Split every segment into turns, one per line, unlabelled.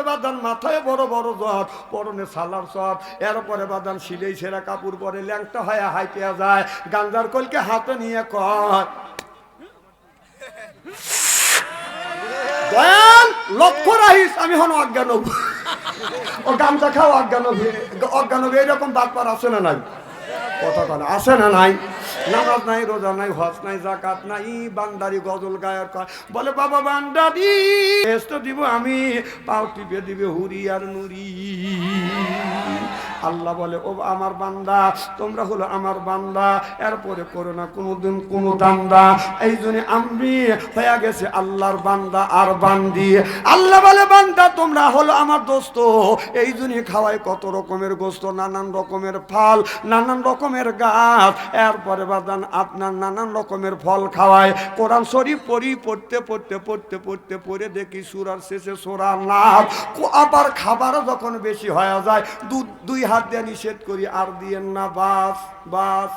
বাদান মাথায় বড় বড় জ্বর, পরনে সালার চট, এরপরে বাদান সিলেই ছেঁড়া কাপড় পরে ল্যাংটা হয়ে হাইটিয়া যায়, গাঞ্জার কলকে হাতে নিয়ে কয় দয়াল লক্ষ্য রাখিস আমি হন অজ্ঞান হব। ও গামছা খাও অজ্ঞান হবে, অজ্ঞান হবে, এরকম বাটপার আছে না নাই? কথা বলে আছে না নাই? নামাজ নাই, রোজা নাই, হজ নাই, জাকাত নাই, বান্দারি গজল গায়ের কয় বলে বাবা বান্দারি এসতো দিব আমি, পাও টিপে দিবে হুরি আর নুরি। আল্লাহ বলে ও আমার বান্দা তোমরা হলো আমার বান্দা, এরপরে করো না কোনোদিন কোনো দান্দা। এই জন্য আমি হয়ে গেছে আল্লাহর বান্দা আর বান্দি। আল্লাহ বলে বান্দা তোমরা হলো আমার দোস্ত, এই জন্য খাওয়াই কত রকমের গোস্ত, নানান রকমের ফল, নানান রকমের গাছ, এরপরে বাদান আপনার নানান রকমের ফল খাওয়ায়। কোরআন শরীফ পড়তে পড়তে পড়তে পড়তে পড়ে দেখি সূরার শেষে সূরার নাম। আবার খাবার যখন বেশি হয়ে যায় দুই হাত দিয়ে নিষেধ করি আর দিয়েন না, বাস বাস।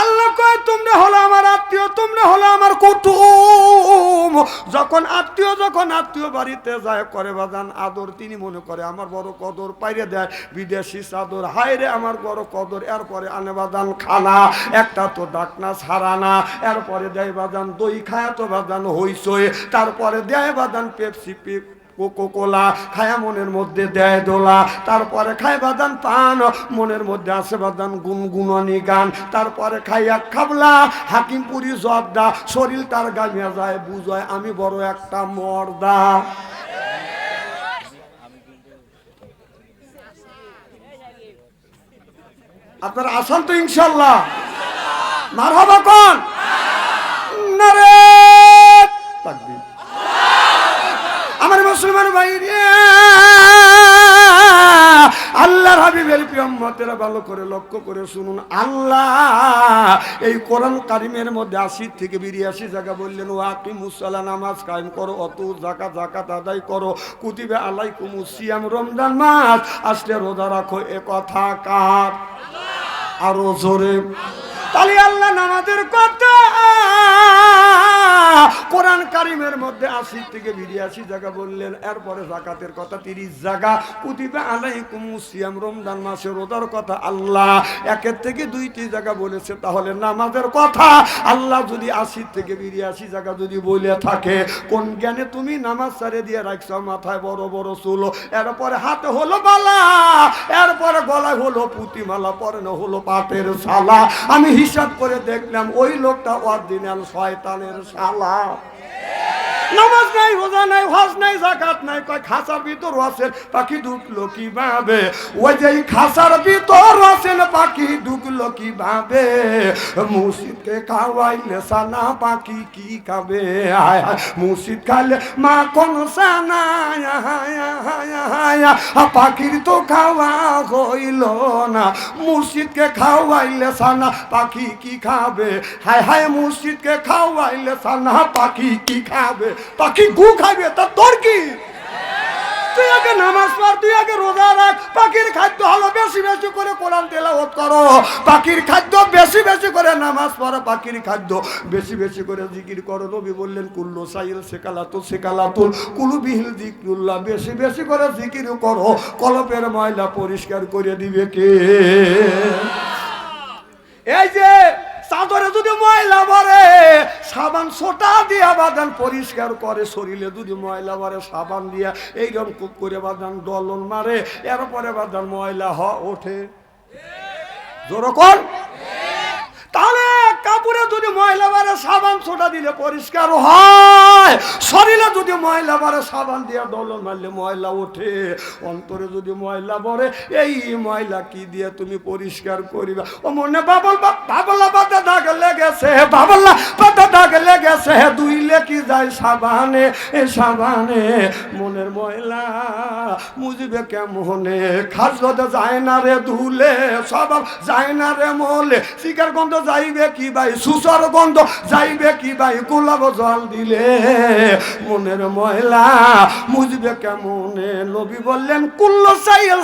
আল্লাহ কয় তোমরা হলো আমার আত্মীয়, তোমরা হলো আমার কুটুম। যখন আত্মীয় বাড়িতে যায় করে বাজান আদর, তিনি মনে করে আমার বড় কদর, পাইরে দেয় বিদেশি চাদর, হায় রে আমার বড় কদর। এরপরে আনে বাজান খানা, একটা তো ডাকনা ছাড়ানা, এরপরে দেয় বাজান দই খায় তো বাজান হইসই, তারপরে দেয় বাজান পেপসি কোকোকোলা খায়া মনের মধ্যে দেয় দোলা, তারপরে খায় বাদান পান, মনের মধ্যে আছে বাদান গুনগুননি গান, তারপরে খাইয়া খাবলা হাকিমপুরি জর্দা, শরীর তার গামিয়া যায় বুঝায় আমি বড় একটা মর্দা। আপনারা আসান তো ইনশাল্লাহ? মারহাবা কোন নারে তাকবীর। আমার মুসলমান ভাই রে, আল্লাহর হাবিবের প্রিয় উম্মতেরা ভালো করে লক্ষ্য করে শুনুন। আল্লাহ এই কোরআন কারিমের মধ্যে ৮০ থেকে ৮২ জায়গা বললেন ওয়াকিমুস সালাহ, নামাজ কায়েম করো, অতু যাকাত আদায় করো, কুতিবা আলাইকুমুস সিয়াম, রমজান মাস আসলে রোজা রাখো। এ কথা কার? আরো জোরে। তাহলে আল্লাহ নামাজের কথা কোরআন কারিমের মধ্যে ৮০ থেকে ৮২ জায়গা বললেন। এরপরে যাকাতের কথা ৩০ জায়গা, কুতিবা আলাইকুমুস সিয়াম, রমজান মাসে রোজার কথা আল্লাহ ১ থেকে ২টি জায়গা বলেছে। তাহলে নামাজের কথা আল্লাহ যদি ৮০ থেকে ৮২ জায়গা যদি বলে থাকে, কোন জ্ঞানে তুমি নামাজ ছেড়ে দিয়ে রাখছো? মাথায় বড় বড় চুল, এরপরে হাতে হলো বালা, এরপরে গলায় হলো পুঁতিমালা, পরে না হলো পাটের শালা। আমি হিসাব করে দেখলাম ওই লোকটা অরিজিনাল শয়তানের শালা। নামাজ নাই, রোজা নাই, হজ নাই, যাকাত নাই, কয় খাসার ভিতর আছেন পাখি ঢুকলো কিভাবে? ওই যে খাসার ভিতর আছেন পাখি ঢুকলো কিভাবে? মুর্শিদকে খাওয়াইলে সানা পাখি কি খাবে? মুর্শিদ খাইলে মা কোন সানা, পাখির তো খাওয়া হইল না। মুর্শিদকে খাওয়াইলে সানা পাখি কি খাবে? হায় হায় মুর্শিদকে খাওয়াইলে সানা পাখি কি খাবে? পাখি গু খাবে, তা তোর কি? তুই আগে নামাজ পড়, তুই আগে রোজা রাখ। পাখির খাদ্য হলো বেশি বেশি করে কোরআন তেলাওয়াত করো, পাখির খাদ্য বেশি বেশি করে নামাজ পড়ো, পাখির খাদ্য বেশি বেশি করে জিকির করো। নবী বললেন কুল্লু সাইল সেকালাতুল কুলু বিহিল জিকরুল্লাহ, বেশি বেশি করে জিকির করো, কলবের ময়লা পরিষ্কার করে দিবে কে? এই যে চাদরে যদি ময়লা ভরে সাবান সোটা দিয়া বাদান পরিষ্কার করে, শরীরে যদি ময়লা ভরে সাবান দিয়া এইরকম করে বাদান ডলন মারে, এরপরে বাদান ময়লা ওঠে। জোরকর। তাহলে কাপড়ে যদি ময়লা বারে সাবান সোটা দিলে পরিষ্কার হয়, শরীরে যদি ময়লা বারে সাবান দিয়ে ডলন মারলে ময়লা ওঠে, অন্তরে যদি ময়লা ভরে এই ময়লা কি দিয়ে তুমি পরিষ্কার করিবা? ও মনে বাবলা পাতা দাগ লেগেছে, বাবলা পাতা দাগ লেগেছে, ধুইলে কি যায় সাবানে? এ সাবানে মনের ময়লা মুজিবে কেমনে? খাজতে যায় না রে ধুলে, স্বভাব যায় না রে মলে, শিকার গন্ধ যাইবে কি ভাই, সুসর গন্ধ যাইবে কি ভাই, গোলাপ জল দিলে মনের ময়লা মুজবে কেমনে? নবী বললেন কুল্লু সাইল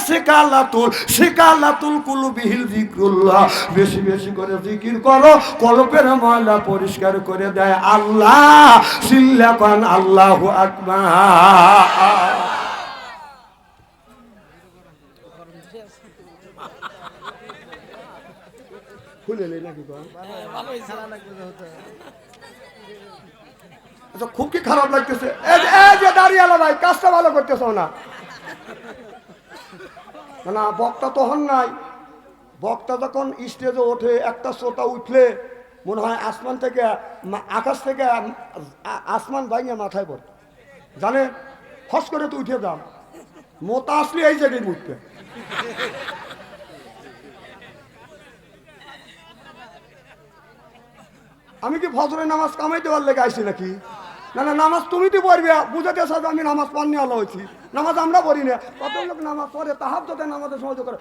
শিকালাতুল কুলু বিহিল জিকরুল্লাহ, বেশি বেশি করে জিকির করো, কলবের ময়লা পরিষ্কার করে দেয় আল্লাহ। সিল্লা কোন আল্লাহু আকবার। এলে নাকি আচ্ছা খুব কি খারাপ লাগতেছে এই যে দাঁড়িয়ে ভাই কাজটা ভালো করতেছ না না বক্তা তখন নাই বক্তা যখন স্টেজে ওঠে একটা শ্রোতা উঠলে মনে হয় আসমান থেকে আকাশ থেকে আসমান ভাঙিয়ে মাথায় পড়ে জানে ফস করে তো উঠে যান মোতা আসলে এই জায়গায় উঠবে আমি কি ফজরের নামাজ কামাইতে পারলে গাইছি নাকি না না নামাজ তুমি তো পড়বে বুঝাতে চাও আমি নামাজ পাননি আলো হয়েছি নামাজ আমরা পড়ি না কত লোক নামাজ পড়ে তাহাজ্জুদে নামাজে সহযোগ করে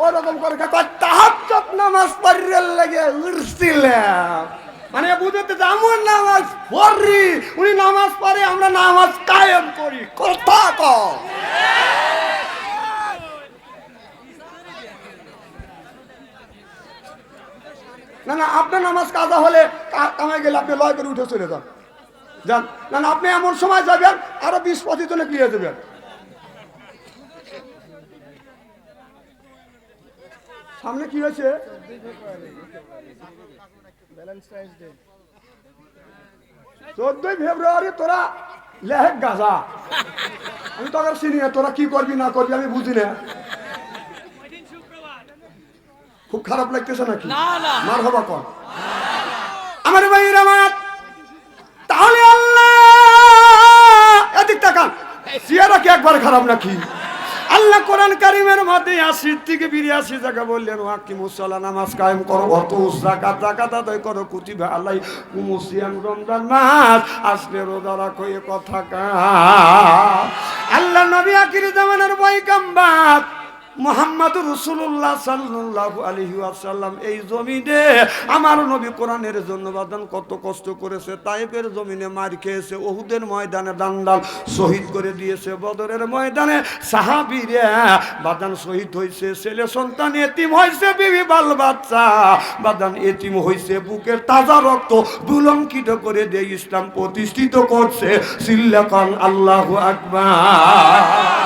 ওরকম করে তাহাজ্জুদ নামাজ পড়িয়ে লেগে উঠছিলাম মানে বুঝাতে আমার নামাজ পড়ি উনি নামাজ পড়ে আমরা নামাজ কায়েম করি কথা কও না না আপনার নামাজ কাজা হলে কামাই গেলে আপনি লয় করে উঠে চলে যান যান না না আপনি এমন সময় যাবেন আরো 20-25 জনে ক্লিয়ার দেবেন সামনে কি হয়েছে 14 ফেব্রুয়ারি তোরা লেহেক গাজা আমি তোকে চিনি না তোরা কি করবি না করবি আমি বুঝি না খুব খারাপ লাগতেছে নাকি মার হবা কন আমার ভাইয়ের আমার তাহলে আল্লাহ এদিক তাকান সিয়ারা কি একবার খারাপ নাকি আল্লাহ কোরআন কারীমের মধ্যে 80 থেকে 82 জায়গা বললেন ওয়াকিমুস সালাত নামাজ কায়েম করো ওয়াতু যাকাত আদায় করো কুতিবা আলাইকুমুস সিয়াম রমজান মাস আসলে রোজা রাখো এ কথা কা আল্লাহ নবী আখির জামানার পয়গম্বর মুহাম্মদুর রাসূলুল্লাহ সাল্লাল্লাহু আলাইহি ওয়াসাল্লাম এই জমিনে আমার নবী কোরআনের জন্য বাদান কত কষ্ট করেছে তায়েফের জমিনে মার খেয়েছে উহুদের ময়দানে দান্দাল শহীদ করে দিয়েছে বদরের ময়দানে সাহাবীরা বাদান শহীদ হইছে ছেলে সন্তান এতিম হইছে বিবি বাল বাচ্চা বাদান এতিম হইছে বুকের তাজা রক্ত বুলঙ্কিত করে দিয়ে ইসলাম প্রতিষ্ঠিত করছে সিল্লাকান আল্লাহু আকবার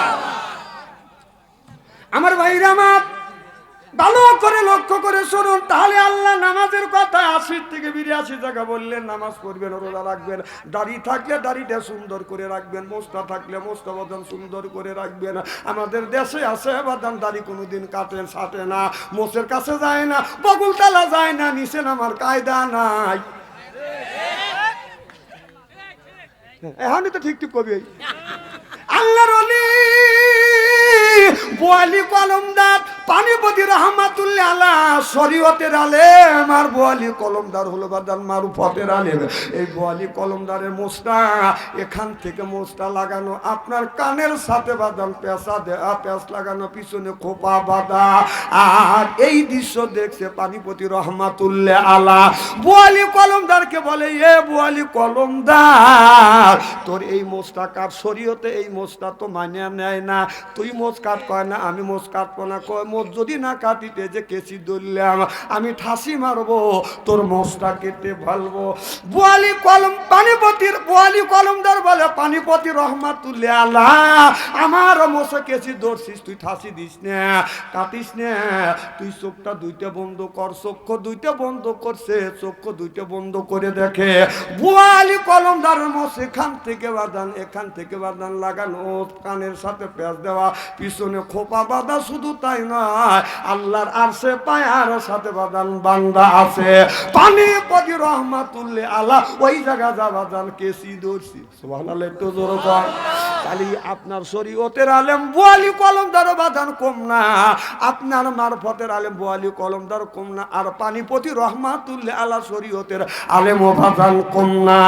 আমার ভাইরা আমার ভালো করে লক্ষ্য করে শুনুন তাহলে আল্লাহ নামাজের কথা 80 থেকে 82 জায়গা বললেন নামাজ পড়বেন রোজা রাখবেন দাড়ি থাকলে দাড়িটা সুন্দর করে রাখবেন মোস্তা থাকলে মোস্তা বদন সুন্দর করে রাখবেন আমাদের দেশে আছে বাদাম দাড়ি কোনোদিন কাটেন ছাটে না মোষের কাছে যায় না বকুল তালা যায় না নিচে নামার কায়দা নাই এখনই তো ঠিক ঠিক কবি আল্লাহর ওলি বোয়ালি কলমদার পানিপতি রহমাতুল্লাহ আলাইহি শরীয়তের আলেম আর বোয়ালি কলমদার হলো বাদান মারুফতের আলেম এই বোয়ালি কলমদারের মোস্তা এখান থেকে মোস্তা লাগানো আপনার কানের সাথে বাদান পেঁচা দেয়া পেঁচ লাগানো পিছনে খোপা বাঁধা আর এই দৃশ্য দেখছে পানিপতি রহমাতুল্লাহ আলাইহি বোয়ালি কলমদারকে বলে এ বোয়ালি কলমদার তোর এই মোস্তা কার শরীয়তে এই মোস্তা তো মানে নেয় না তুই মোচ কাট কয় না আমি মোচ কাটবো না কয় মোচ যদি না কাটিতে যে কেসি ধরলাম আমি ঠাসি মারবো তোর মোচটা কেটে ফেলবো বোয়ালি কলম পানিপতির বোয়ালি কলমদার বলে পানিপতি রহমাতুল্লাহ আলাইহি আমার মোচে কেসি ধরছিস তুই ঠাসি দিস না কাটিস না তুই চোখটা দুইটা বন্ধ কর চক্ষু দুইটা বন্ধ করছে চক্ষু দুইটা বন্ধ করে দেখে বোয়ালি কলমদারের মোচ এখান থেকে বাদান লাগানো কানের সাথে পেঁচ দেওয়া পিছনে খোপা বাঁধা শুধু তাই নয় আল্লাহর আরশে পায়ার সাথে বাদান বান্দা আছে পানিপতি রহমাতুল্লাহ আলাইহি ওই জায়গা যা বাদান কেসি ধরছি সুবহানাল্লাহ একটু জোরে কর তাহলে আপনার শরীয়তের আলেম বোয়ালি কলমদার বাদান কম না আপনার মারফতের আলেম বোয়ালি কলমদার কম না আর পানিপতি রহমাতুল্লাহ আলাইহি শরীয়তের আলেম ও বাদান কম না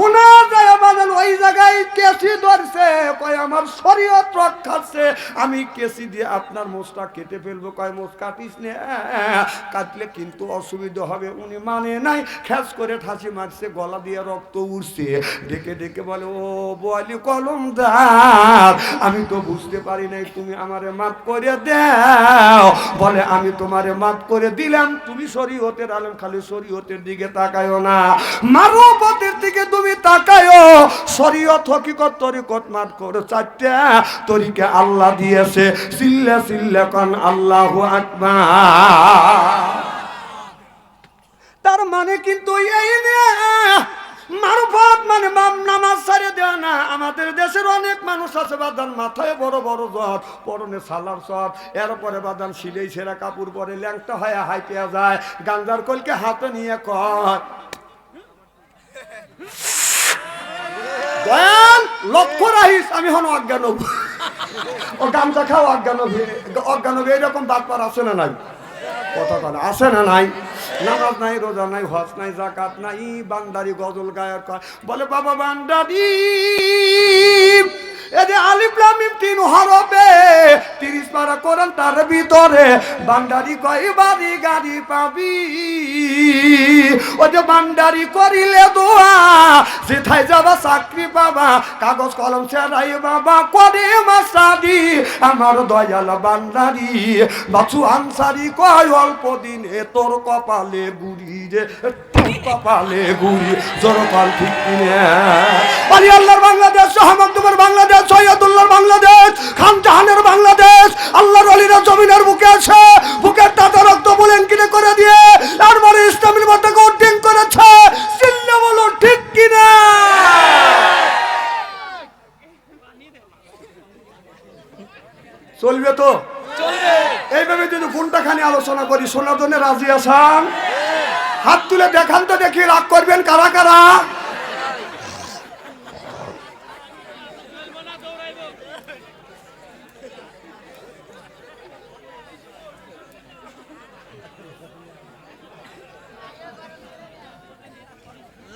উনা যায় বাদান ওই জায়গায় কেসি ধরছে কয় আমার শরীয়ত রক্ষাছে আমি কেসি দিয়ে আপনার মোচটা কেটে ফেলবো কয় মোচ কাটিস না কাটলে কিন্তু অসুবিধা হবে উনি মানে নাই খ্যাস করে ঠাসি মারছে গলা দিয়ে রক্ত উঠছে ডেকে ডেকে বলে ও বোয়ালি কলমদার আমি তো বুঝতে পারি নাই তুমি আমারে মাফ করে দাও বলে আমি তোমারে মাফ করে দিলাম তুমি শরীয়তের আলেম খালি শরীয়তের দিকে তাকায়ও না মারুফতের দিকে তুমি তাকায়ও শরীয়ত হকিকত তরিকত মাফ করে চারটা তরিকা আল্লাহ দিয়েছে। চিল্লা চিল্লা কান আল্লাহু আকবার। তার মানে কিন্তু এই না মারুফত মানে নামাজ ছাড়ে দেয় না। আমাদের দেশের অনেক মানুষ আছে বাদান মাথায় বড় বড় জট, পরনে সালার চট, এরপরে বাদান সিলেই ছেঁড়া কাপড় পরে ল্যাংটা হয়ে হাইতে যায়, গাঞ্জার কলকে হাতে নিয়ে কয় দয়াল লক্ষ্য রাখিস আমি হন অজ্ঞান ও গাঞ্জা খাও অজ্ঞান এইরকম বাদপার আছে না নাই? কথা বলে আছে না নাই? নামাজ নাই, রোজা নাই, হজ নাই, জাকাত নাই, বান্দারি গজল গায়ক বলে বাবা বান্দারি এদের আলিফ লাম মিম তিন হরফে 30 পারা কোরআন তার ভিতরে বান্দারি কয় বাড়ি গাড়ি পাবি। ও যে বান্দারি করিলে দোয়া যেথায় যাবা চাকরি পাবা, কাগজ কলম ছেড়াই বাবা করে মাসাদি আমার দয়াল বান্দারি বাছু আনসারি কয় অল্প দিনে তোর কপালে গুড়ি রে, তোর কপালে গুড়ি জোর পাল ঠিক কিনে। আলী আল্লাহর বাংলাদেশ, সহমত তোমার বাংলাদেশ, সৈয়দুল্লাহর বাংলাদেশ, খান জাহানের বাংলাদেশ, আল্লাহর ওলিরা জমিনের বুকে আছে, বুকের তাজা রক্ত বলেন কিনে করে দিয়ে তারপরে ইসলামের মধ্যে উদ্দিন করেছে। চিল্লা বলো ঠিক কিনা? চলবে তো? এইভাবে যদি কোনটা খানি আলোচনা করি শোনার জন্য রাজি আছেন? হাত তুলে দেখান তো দেখি রাগ করবেন কারা কারা?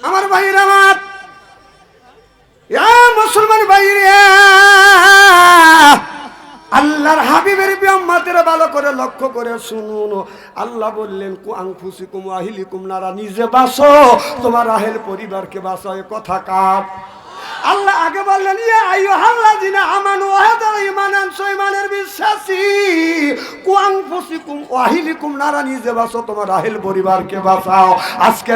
আমার ভাইরা আমার মুসলমান ভাইরা, আল্লাহর হাবিবের বিয়াম্মাতেরা ভালো করে লক্ষ্য করে শুনুন। আল্লাহ বললেন কু আনফুসিকুম ওয়া আহলিকুম নারা, নিজে বাঁচো তোমার আহেল পরিবারকে বাঁচো। এ কথা কার? আল্লাহ আগে বললেন ইয়া আইয়ুহাল্লাযিনা আমানু ওয়া যারা ঈমান আনছো, ঈমানের বিশ্বাসী, কু আনফুসিকুম ওয়া আহলিকুম নারা, নিজে বাঁচো তোমার আহেল পরিবারকে বাঁচাও। আজকে